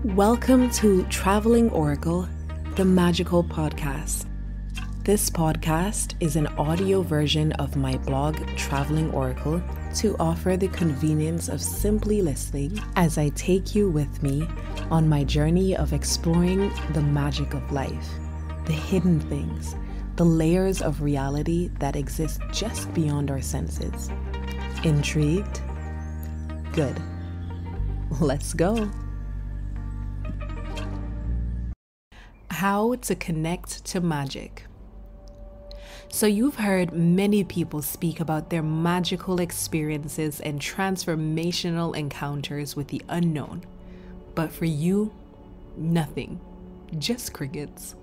Welcome to Traveling Oracle, the magical podcast. This podcast is an audio version of my blog, Traveling Oracle, to offer the convenience of simply listening as I take you with me on my journey of exploring the magic of life, the hidden things, the layers of reality that exist just beyond our senses. Intrigued? Good. Let's go. How to connect to magic. So you've heard many people speak about their magical experiences and transformational encounters with the unknown. But for you, nothing, just crickets.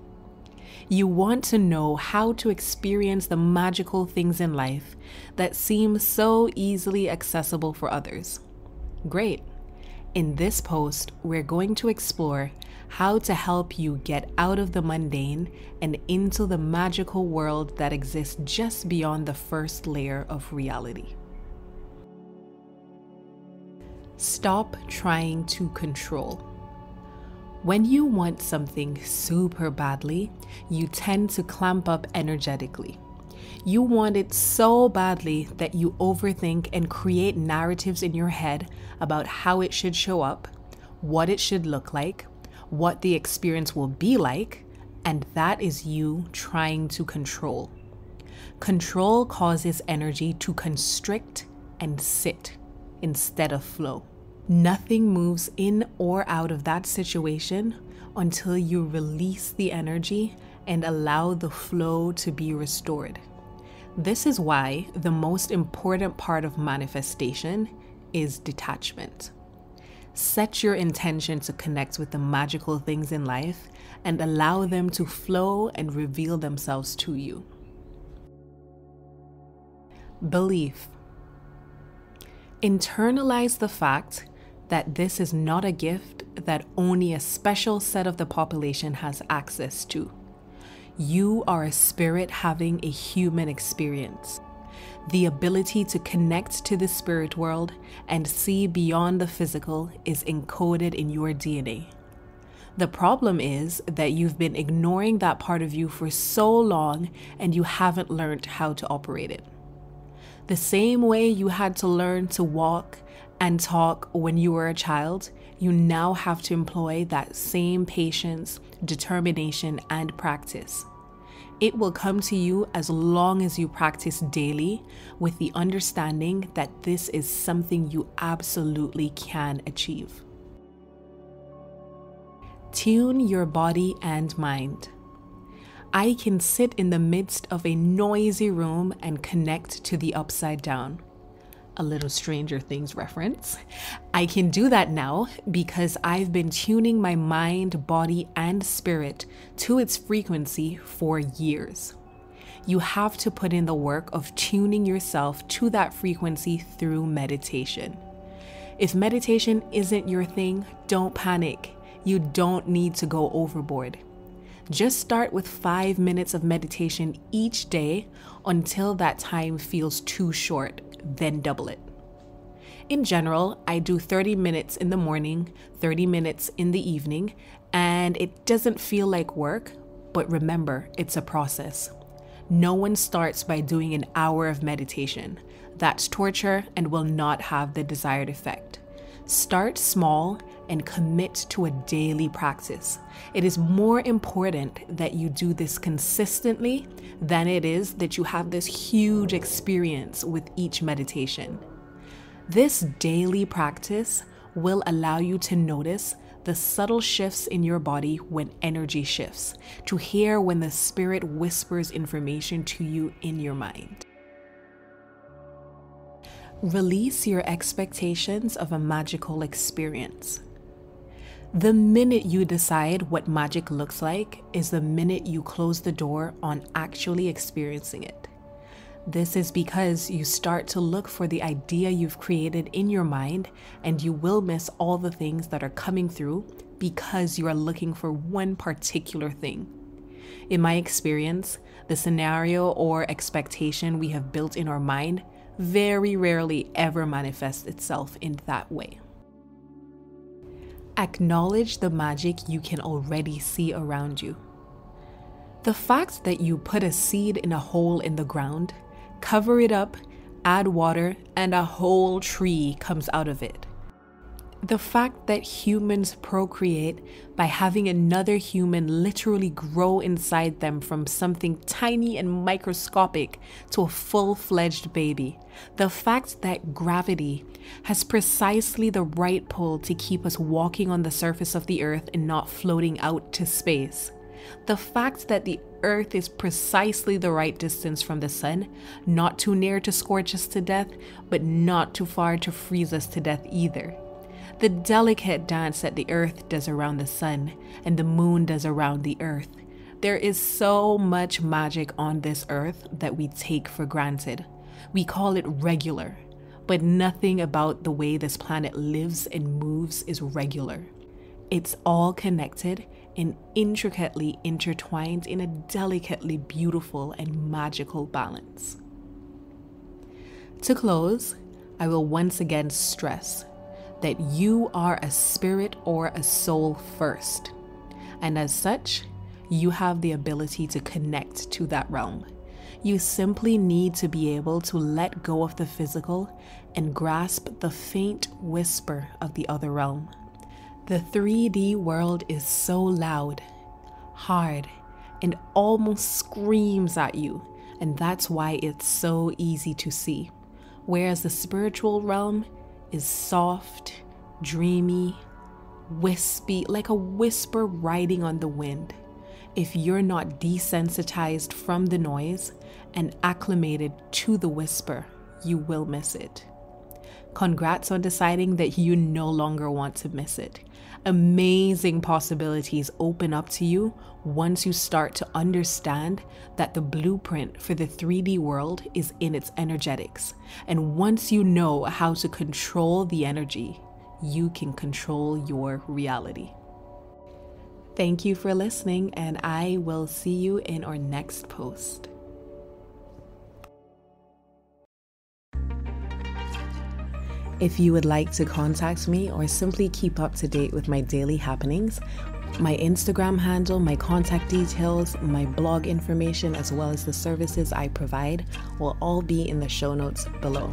You want to know how to experience the magical things in life that seem so easily accessible for others. Great. In this post, we're going to explore how to help you get out of the mundane and into the magical world that exists just beyond the first layer of reality. Stop trying to control. When you want something super badly, you tend to clamp up energetically. You want it so badly that you overthink and create narratives in your head about how it should show up, what it should look like, what the experience will be like, and that is you trying to control. Control causes energy to constrict and sit instead of flow. Nothing moves in or out of that situation until you release the energy and allow the flow to be restored. This is why the most important part of manifestation is detachment. Set your intention to connect with the magical things in life and allow them to flow and reveal themselves to you. Belief. Internalize the fact that this is not a gift that only a special set of the population has access to. You are a spirit having a human experience. The ability to connect to the spirit world and see beyond the physical is encoded in your DNA. The problem is that you've been ignoring that part of you for so long and you haven't learned how to operate it. The same way you had to learn to walk and talk when you were a child, you now have to employ that same patience, determination, and practice. It will come to you as long as you practice daily with the understanding that this is something you absolutely can achieve. Tune your body and mind. I can sit in the midst of a noisy room and connect to the upside down. A little Stranger Things reference. I can do that now because I've been tuning my mind, body, and spirit to its frequency for years. You have to put in the work of tuning yourself to that frequency through meditation. If meditation isn't your thing, don't panic. You don't need to go overboard. Just start with 5 minutes of meditation each day until that time feels too short. Then double it. In general, I do 30 minutes in the morning, 30 minutes in the evening, and it doesn't feel like work, but remember, it's a process. No one starts by doing an hour of meditation. That's torture and will not have the desired effect. Start small and commit to a daily practice. It is more important that you do this consistently than it is that you have this huge experience with each meditation. This daily practice will allow you to notice the subtle shifts in your body when energy shifts, to hear when the spirit whispers information to you in your mind. Release your expectations of a magical experience. The minute you decide what magic looks like is the minute you close the door on actually experiencing it. This is because you start to look for the idea you've created in your mind, and you will miss all the things that are coming through because you are looking for one particular thing. In my experience, the scenario or expectation we have built in our mind very rarely ever manifests itself in that way. Acknowledge the magic you can already see around you. The fact that you put a seed in a hole in the ground, cover it up, add water, and a whole tree comes out of it. The fact that humans procreate by having another human literally grow inside them from something tiny and microscopic to a full-fledged baby. The fact that gravity has precisely the right pull to keep us walking on the surface of the earth and not floating out to space. The fact that the earth is precisely the right distance from the sun, not too near to scorch us to death, but not too far to freeze us to death either. The delicate dance that the earth does around the sun and the moon does around the earth. There is so much magic on this earth that we take for granted. We call it regular, but nothing about the way this planet lives and moves is regular. It's all connected and intricately intertwined in a delicately beautiful and magical balance. To close, I will once again stress that you are a spirit or a soul first, and as such, you have the ability to connect to that realm. You simply need to be able to let go of the physical and grasp the faint whisper of the other realm. The 3D world is so loud, hard, and almost screams at you, and that's why it's so easy to see. Whereas the spiritual realm is soft, dreamy, wispy, like a whisper riding on the wind. If you're not desensitized from the noise and acclimated to the whisper, you will miss it. Congrats on deciding that you no longer want to miss it. Amazing possibilities open up to you once you start to understand that the blueprint for the 3D world is in its energetics. And once you know how to control the energy, you can control your reality. Thank you for listening, and I will see you in our next post. If you would like to contact me or simply keep up to date with my daily happenings, my Instagram handle, my contact details, my blog information, as well as the services I provide will all be in the show notes below.